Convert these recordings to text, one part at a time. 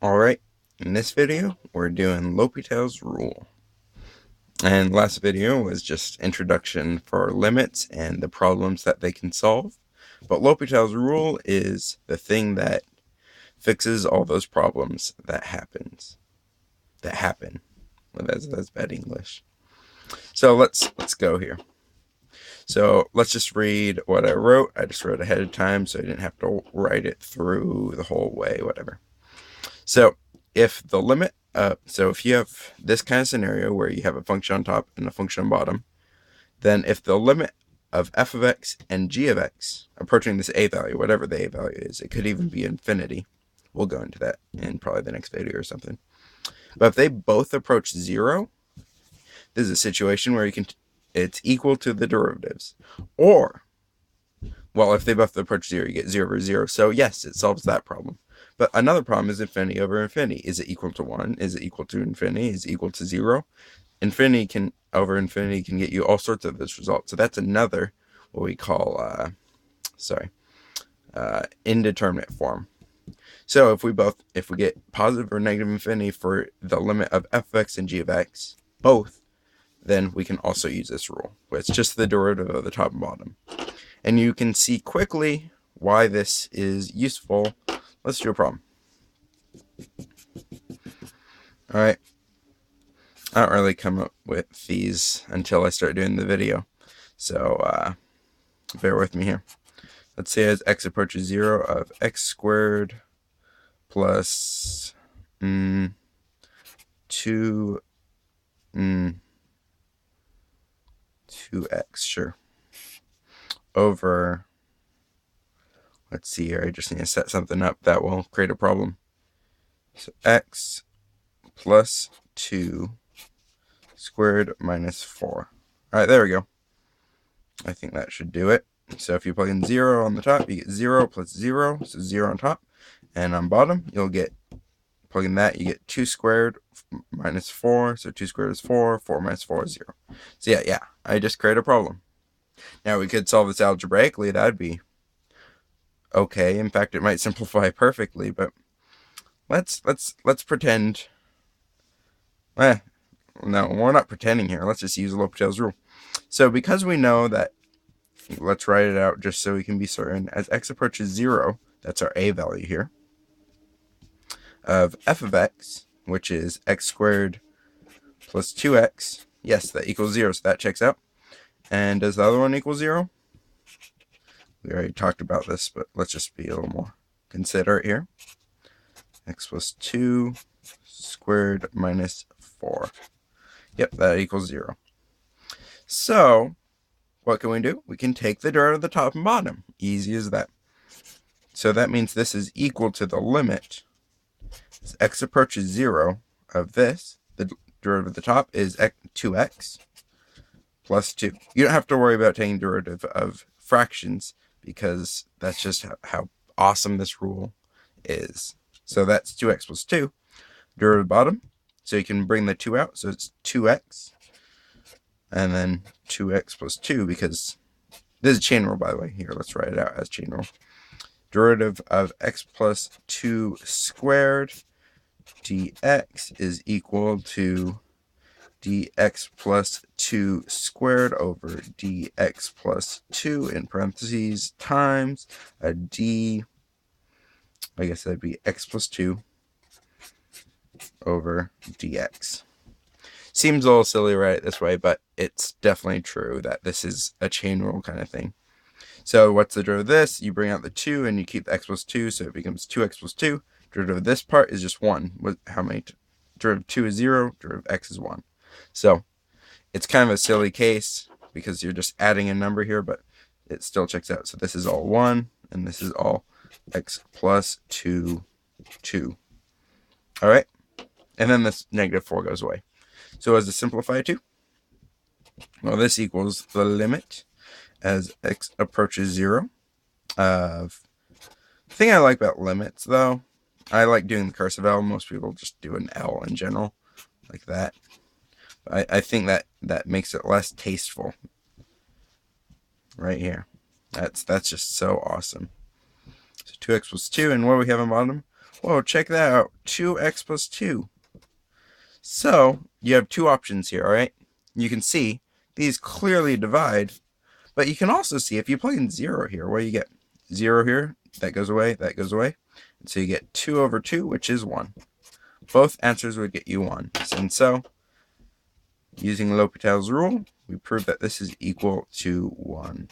Alright, in this video, we're doing L'Hopital's rule. And last video was just introduction for limits and the problems that they can solve. But L'Hopital's rule is the thing that fixes all those problems that happen. Well, that's bad English. So let's go here. So let's just read what I wrote. I just wrote ahead of time so I didn't have to write it through the whole way, whatever. So if the limit, so if you have this kind of scenario where you have a function on top and a function on bottom, then if the limit of f of x and g of x approaching this a value, whatever the a value is, it could even be infinity. We'll go into that in probably the next video or something. But if they both approach 0, this is a situation where it's equal to the derivatives. Or, well, if they both approach 0, you get 0 over 0. So yes, it solves that problem. But another problem is infinity over infinity. Is it equal to 1? Is it equal to infinity? Is it equal to 0? Infinity over infinity can get you all sorts of this result. So that's another, what we call, indeterminate form. So if we get positive or negative infinity for the limit of f of x and g of x, both, then we can also use this rule. It's just the derivative of the top and bottom. And you can see quickly why this is useful. Let's do a problem. Alright. I don't really come up with these until I start doing the video. So, bear with me here. Let's say as x approaches 0 of x squared plus 2 2x, sure, over, let's see here, I just need to set something up that will create a problem. So x plus 2 squared minus 4. Alright, there we go. I think that should do it. So if you plug in 0 on the top, you get 0 plus 0, so 0 on top. And on bottom, you'll get, plug in that, you get 2 squared minus 4, so 2 squared is 4, 4 minus 4 is 0. So yeah, I just create a problem. Now we could solve this algebraically, that'd be okay. In fact, it might simplify perfectly, but let's pretend, no, we're not pretending here. Let's just use L'Hopital's rule. So because we know that, let's write it out just so we can be certain, as x approaches 0, that's our a value here, of f of x, which is x squared plus 2x, yes, that equals 0, so that checks out. And does the other one equal 0? We already talked about this, but let's just be a little more considerate here. X plus 2 squared minus 4. Yep, that equals 0. So, what can we do? We can take the derivative of the top and bottom. Easy as that. So that means this is equal to the limit as x approaches 0 of this. The derivative of the top is 2x plus 2. You don't have to worry about taking derivative of fractions because that's just how awesome this rule is. So that's 2x plus 2. Derivative bottom. So you can bring the 2 out. So it's 2x. And then 2x plus 2, because this is a chain rule, by the way. Here, let's write it out as chain rule. Derivative of x plus 2 squared dx is equal to dx plus 2 squared over dx plus 2 in parentheses times a d, I guess that'd be x plus 2 over dx. Seems a little silly right this way, but it's definitely true that this is a chain rule kind of thing. So what's the derivative of this? You bring out the 2 and you keep the x plus 2, so it becomes 2x plus 2. Derivative of this part is just 1. How many? Derivative of 2 is 0, derivative of x is 1. So it's kind of a silly case because you're just adding a number here, but it still checks out. So this is all 1, and this is all x plus 2. All right? And then this negative 4 goes away. So as to simplify to? Well, this equals the limit as x approaches 0 of, the thing I like about limits, though, I like doing the cursive L. Most people just do an L in general, like that. I think that makes it less tasteful. Right here. That's just so awesome. So 2x plus 2, and what do we have on bottom? Whoa, check that out. 2x plus 2. So, you have two options here, alright? You can see these clearly divide, but you can also see if you plug in 0 here, what do you get? 0 here, that goes away, that goes away. And so you get 2 over 2, which is 1. Both answers would get you 1. And so, using L'Hopital's rule, we prove that this is equal to 1.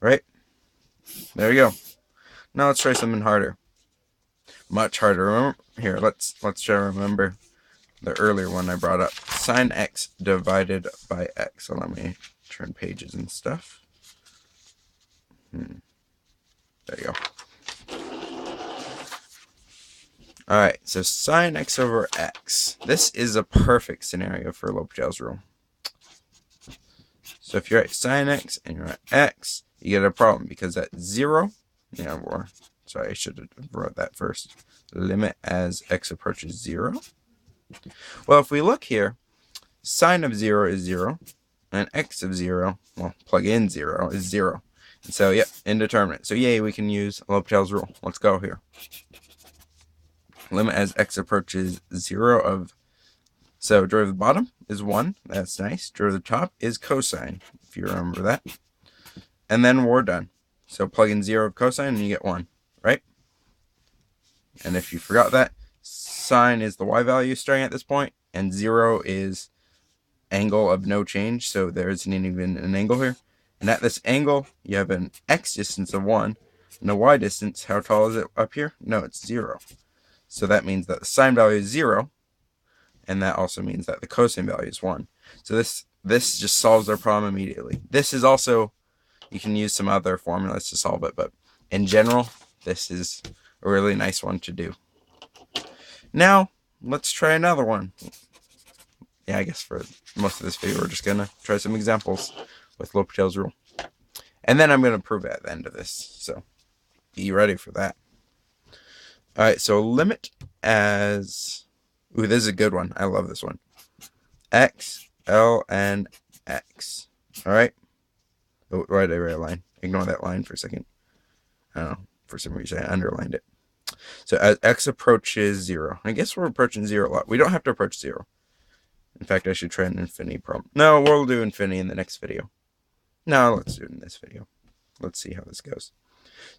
Right? There we go. Now let's try something harder. Much harder. Remember? Here, let's try to remember the earlier one I brought up. Sine x divided by x. So let me turn pages and stuff. There you go. Alright, so sine x over x. This is a perfect scenario for L'Hopital's rule. So if you're at sine x and you're at x, you get a problem because at 0, sorry, I should have wrote that first. Limit as x approaches 0. Well, if we look here, sine of 0 is 0, and x of 0, well, plug in 0, is 0. And so, yep, indeterminate. So, yay, we can use L'Hopital's rule. Let's go here. Limit as x approaches 0 of... So, derivative of the bottom is 1. That's nice. Derivative of the top is cosine, if you remember that. And then we're done. So, plug in 0 of cosine and you get 1, right? And if you forgot that, sine is the y value starting at this point, and 0 is angle of no change, so there isn't even an angle here. And at this angle, you have an x distance of 1, and a y distance. How tall is it up here? No, it's 0. So that means that the sine value is 0, and that also means that the cosine value is 1. So this just solves our problem immediately. This is also, you can use some other formulas to solve it, but in general, this is a really nice one to do. Now, let's try another one. Yeah, I guess for most of this video, we're just going to try some examples with L'Hopital's rule. And then I'm going to prove it at the end of this. So, be ready for that. Alright, so limit as... Ooh, this is a good one. I love this one. X, ln x. Alright? Oh, why did I write a line? Ignore that line for a second. I don't know. For some reason, I underlined it. So as x approaches 0. I guess we're approaching 0 a lot. We don't have to approach 0. In fact, I should try an infinity problem. No, we'll do infinity in the next video. No, let's do it in this video. Let's see how this goes.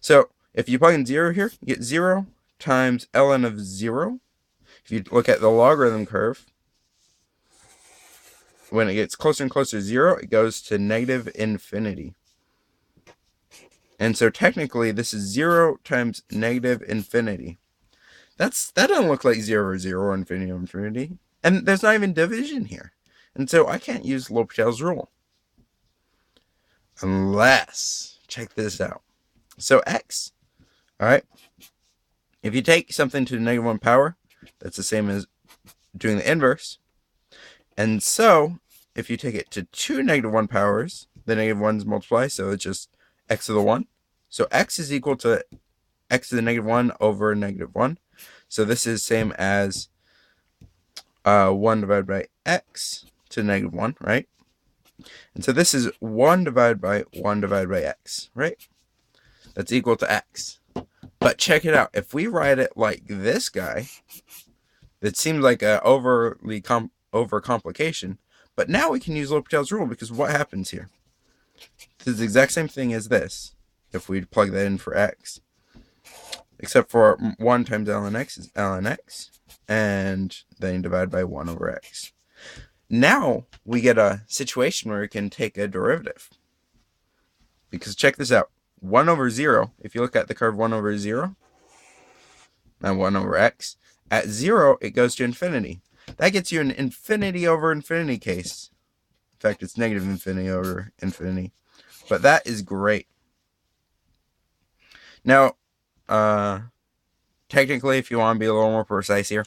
So, if you plug in 0 here, you get 0 times ln of 0. If you look at the logarithm curve, when it gets closer and closer to 0, it goes to negative infinity. And so technically, this is 0 times negative infinity. That doesn't look like 0 or 0 or infinity or infinity. And there's not even division here. And so I can't use L'Hopital's rule. Unless, check this out. So x, alright, if you take something to the negative 1 power, that's the same as doing the inverse. And so, if you take it to two negative 1 powers, the negative 1's multiply, so it's just x to the 1. So x is equal to x to the negative 1 over negative 1. So this is same as 1 divided by x to the negative 1, right? And so this is 1 divided by 1 divided by x, right? That's equal to x. But check it out. If we write it like this guy, it seems like an overcomplication. But now we can use L'Hopital's rule, because what happens here? This is the exact same thing as this, if we plug that in for x. Except for 1 times ln x is ln x, and then you divide by 1 over x. Now we get a situation where we can take a derivative. Because check this out. 1 over 0, if you look at the curve 1 over 0, and 1 over x, at 0, it goes to infinity. That gets you an infinity over infinity case. In fact, it's negative infinity over infinity. But that is great. Now, technically, if you want to be a little more precise here,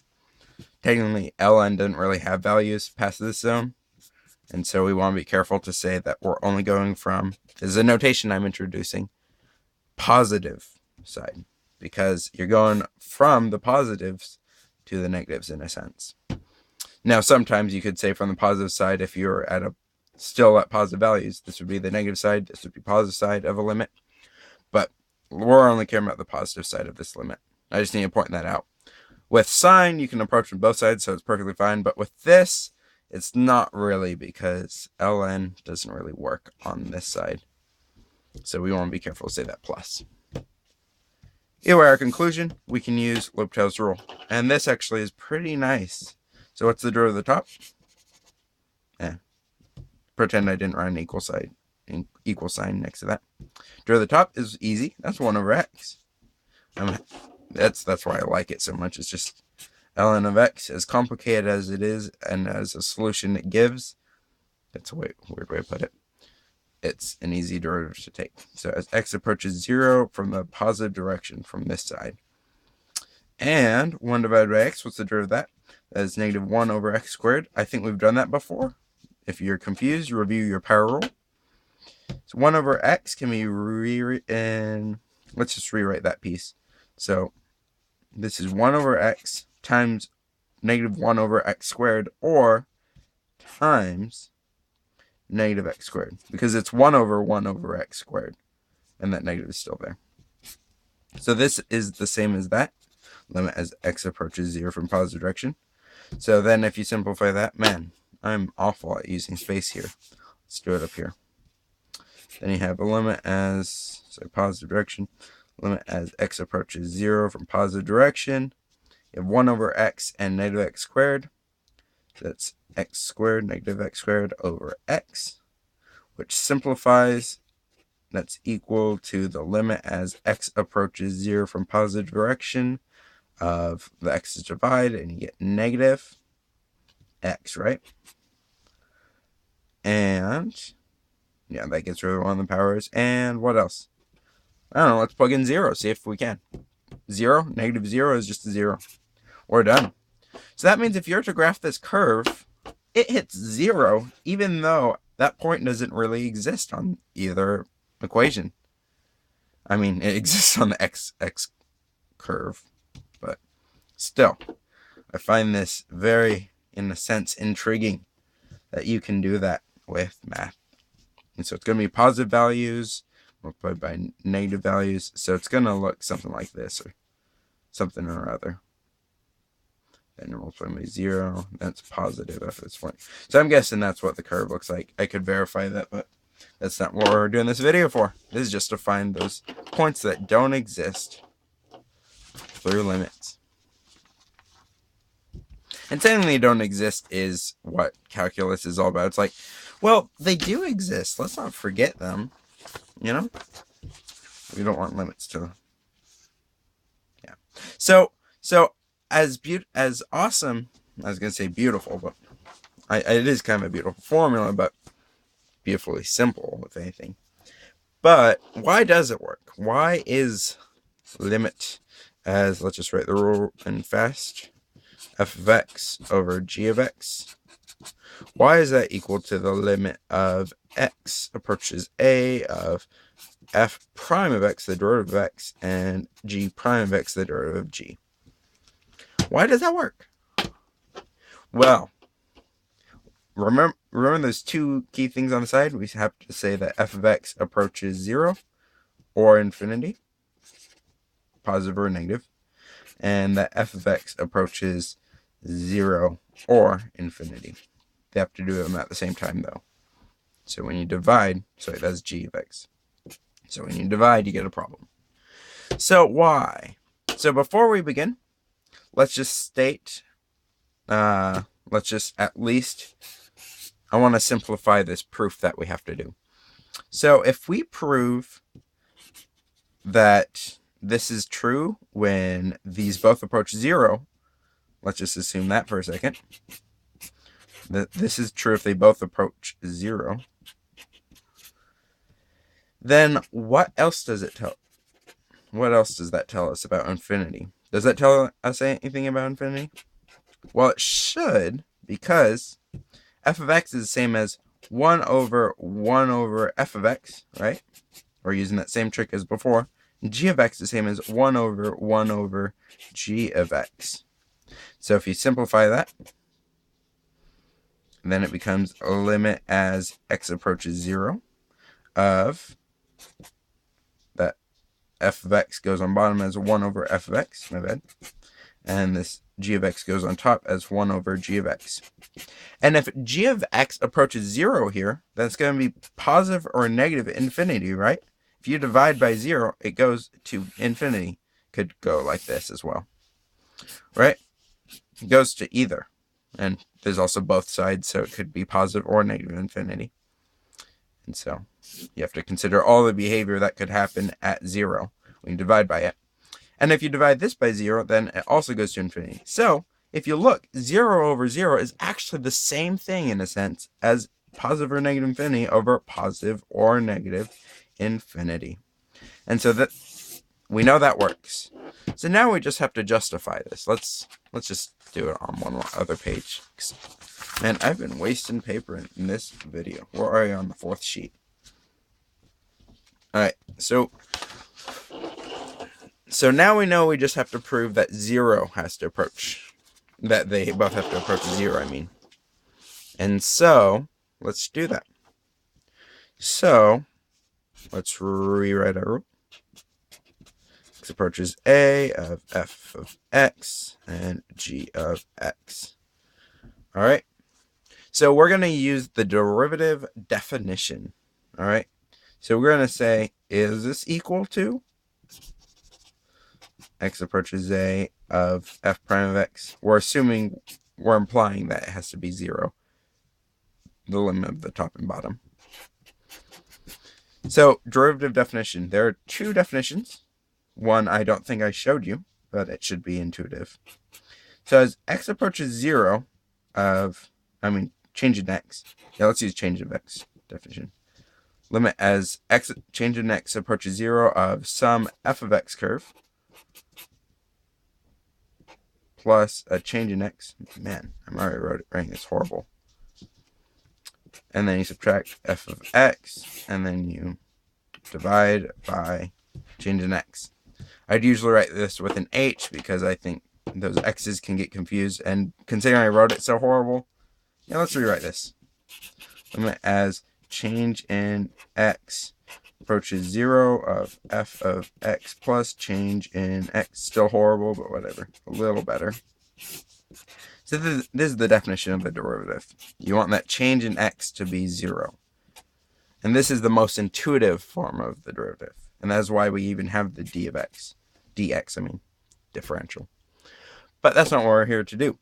technically ln doesn't really have values past this zone. And so we want to be careful to say that we're only going from, this is a notation I'm introducing, positive side. Because you're going from the positives to the negatives in a sense. Now, sometimes you could say from the positive side, if you're at still at positive values, this would be the negative side, this would be positive side of a limit. But we're only caring about the positive side of this limit. I just need to point that out. With sine, you can approach from both sides, so it's perfectly fine. But with this, it's not really, because ln doesn't really work on this side. So we want to be careful to say that plus. Either way, our conclusion, we can use L'Hopital's rule. And this actually is pretty nice. So what's the derivative of the top? Pretend I didn't write an equal sign next to that. Derivative of the top is easy. That's 1 over x. That's why I like it so much. It's just ln of x, as complicated as it is and as a solution it gives. That's a weird way to put it. It's an easy derivative to take. So as x approaches 0 from the positive direction from this side. And 1 divided by x, what's the derivative of that? That is negative 1 over x squared. I think we've done that before. If you're confused, you review your power rule. So 1 over x can be rewritten. Let's just rewrite that piece. So this is 1 over x times negative 1 over x squared, or times negative x squared, because it's 1 over x squared, and that negative is still there. So this is the same as that, limit as x approaches 0 from positive direction. So then if you simplify that, man, I'm awful at using space here. Let's do it up here. Then you have a limit as, positive direction, limit as x approaches 0 from positive direction. You have 1 over x and negative x squared. That's x squared, negative x squared over x, which simplifies. That's equal to the limit as x approaches 0 from positive direction of the x's divide, and you get negative x, right? And yeah, that gets rid of one of the powers. And what else? I don't know. Let's plug in 0. See if we can. 0, negative 0 is just a 0. We're done. So that means if you're to graph this curve, it hits 0, even though that point doesn't really exist on either equation. I mean, it exists on the x curve, but still, I find this very, in a sense, intriguing that you can do that with math. And so it's going to be positive values multiplied by negative values. So it's going to look something like this, or something or other. Then multiply by 0. That's positive f is 20. So I'm guessing that's what the curve looks like. I could verify that, but that's not what we're doing this video for. This is just to find those points that don't exist through limits. And saying they don't exist is what calculus is all about. It's like, well, they do exist. Let's not forget them. You know? We don't want limits to. Yeah. So as awesome, I was going to say beautiful, but it is kind of a beautiful formula, but beautifully simple, if anything. But why does it work? Why is limit as, let's just write the rule in fast, f of x over g of x? Why is that equal to the limit of x approaches a of f prime of x, the derivative of x, and g prime of x, the derivative of g? Why does that work? Well, remember those two key things on the side? We have to say that f of x approaches 0 or infinity, positive or negative, and that f of x approaches 0 or infinity. They have to do them at the same time, though. So when you divide, that's g of x. So when you divide, you get a problem. So why? So before we begin, let's just state, I want to simplify this proof that we have to do. So if we prove that this is true when these both approach 0, let's just assume that for a second. That this is true if they both approach 0. Then what else does it tell? What else does that tell us about infinity? Does that tell us anything about infinity? Well, it should, because f of x is the same as 1 over f of x, right? We're using that same trick as before. And g of x is the same as 1 over g of x. So if you simplify that, then it becomes a limit as x approaches 0 of that f of x goes on bottom as 1 over f of x, my bad. And this g of x goes on top as 1 over g of x. And if g of x approaches 0 here, then it's going to be positive or negative infinity, right? If you divide by 0, it goes to infinity. Could go like this as well, right? It goes to either. And there's also both sides, so it could be positive or negative infinity. And so you have to consider all the behavior that could happen at 0 when you divide by it. And if you divide this by 0, then it also goes to infinity. So if you look, 0 over 0 is actually the same thing in a sense as positive or negative infinity over positive or negative infinity. And so that we know that works. So now we just have to justify this. Let's just do it on one other page. Man, I've been wasting paper in this video. We're already on the 4th sheet. Alright, so now we know we just have to prove that 0 has to approach. That they both have to approach 0, I mean. And so, let's do that. So, let's rewrite our rule. X approaches a of f of x and g of x. Alright. So we're going to use the derivative definition. Alright. So we're going to say, is this equal to x approaches a of f prime of x? We're implying that it has to be 0. The limit of the top and bottom. So derivative definition. There are 2 definitions. One I don't think I showed you, but it should be intuitive. So as x approaches 0 change in x. Yeah, let's use change of x definition. Limit as change in x approaches 0 of some f of x curve plus a change in x. Man, I'm already writing this horrible. And then you subtract f of x, and then you divide by change in x. I'd usually write this with an h because I think those x's can get confused. And considering I wrote it so horrible, yeah, let's rewrite this. Limit as change in x approaches 0 of f of x plus change in x. Still horrible, but whatever. A little better. So this is the definition of the derivative. You want that change in x to be 0. And this is the most intuitive form of the derivative. And that is why we even have the d of x. dx, I mean, differential. But that's not what we're here to do.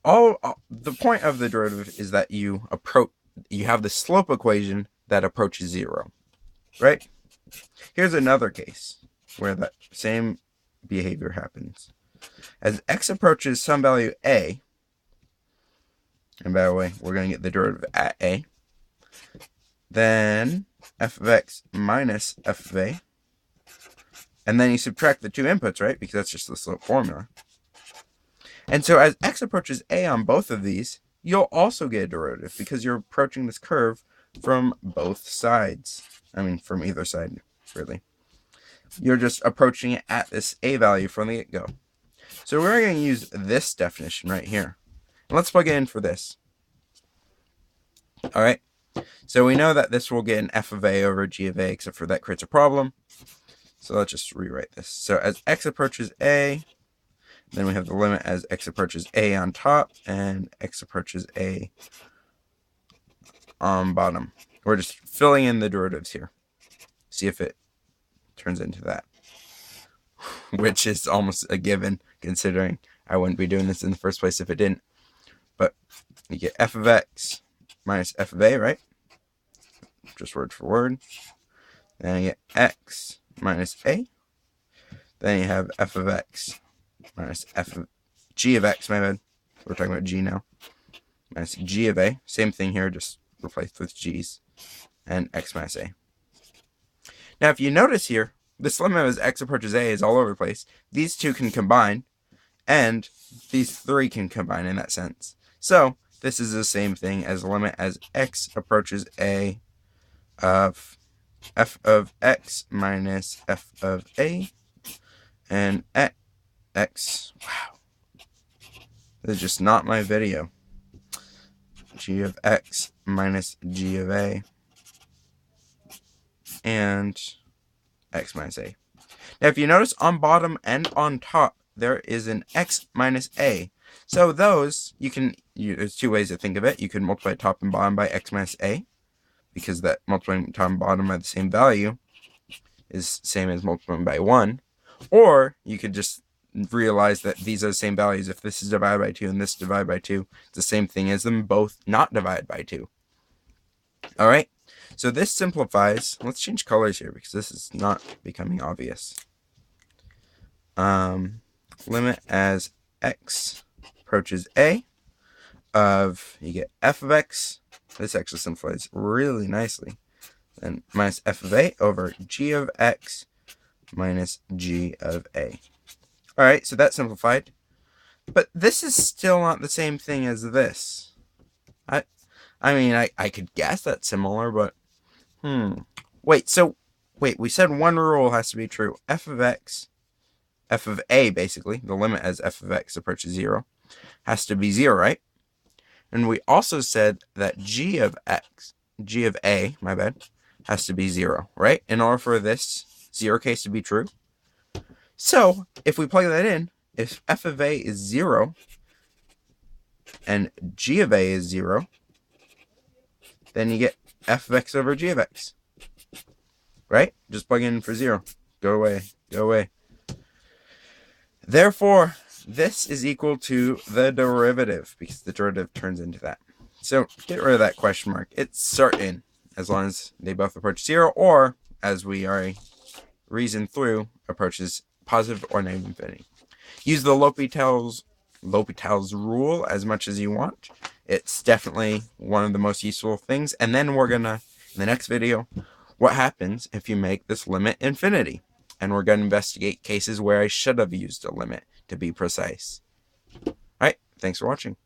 The point of the derivative is that you have the slope equation that approaches 0. Right? Here's another case where that same behavior happens. As x approaches some value a, and by the way, we're going to get the derivative at a, then f of x minus f of a, and then you subtract the 2 inputs, right? Because that's just the slope formula. And so as x approaches a on both of these, you'll also get a derivative because you're approaching this curve from both sides. I mean, from either side, really. You're just approaching it at this a value from the get-go. So we're going to use this definition right here. And let's plug it in for this. All right. So we know that this will get an f of a over g of a, except for that creates a problem. So let's just rewrite this. So as x approaches a, then we have the limit as x approaches a on top and x approaches a on bottom. We're just filling in the derivatives here. See if it turns into that. Which is almost a given, considering I wouldn't be doing this in the first place if it didn't. But you get f of x minus f of a, right? Just word for word. Then you get x minus a. Then you have f of x minus f of g of x, my bad. We're talking about g now. Minus g of a. Same thing here, just replaced with g's. And x minus a. Now, if you notice here, this limit as x approaches a is all over the place. These two can combine, and these 3 can combine in that sense. So, this is the same thing as the limit as x approaches a of f of x minus f of a, and x, wow, this is just not my video, g of x minus g of a, and x minus a. Now, if you notice on bottom and on top, there is an x minus a. So those, there's two ways to think of it. You can multiply top and bottom by x minus a, because that multiplying top and bottom by the same value is same as multiplying by 1. Or you could just realize that these are the same values. If this is divided by 2 and this is divided by 2, it's the same thing as them both not divided by 2. Alright, so this simplifies. Let's change colors here because this is not becoming obvious. Limit as x approaches a of, you get f of x. This actually simplifies really nicely. Then minus f of a over g of x minus g of a. Alright, so that's simplified. But this is still not the same thing as this. I mean, I could guess that's similar, but Wait, we said one rule has to be true. F of x, f of a, basically, the limit as f of x approaches 0, has to be 0, right? And we also said that g of a, my bad, has to be 0, right? In order for this 0 case to be true. So, if we plug that in, if f of a is 0 and g of a is 0, then you get f of x over g of x. Right? Just plug in for 0. Go away. Go away. Therefore, this is equal to the derivative, because the derivative turns into that. So, get rid of that question mark. It's certain, as long as they both approach 0, or, as we already reasoned through, approaches positive or negative infinity. Use the L'Hopital's rule as much as you want. It's definitely one of the most useful things. And then we're going to, in the next video, what happens if you make this limit infinity? And we're going to investigate cases where I should have used a limit to be precise. Alright, thanks for watching.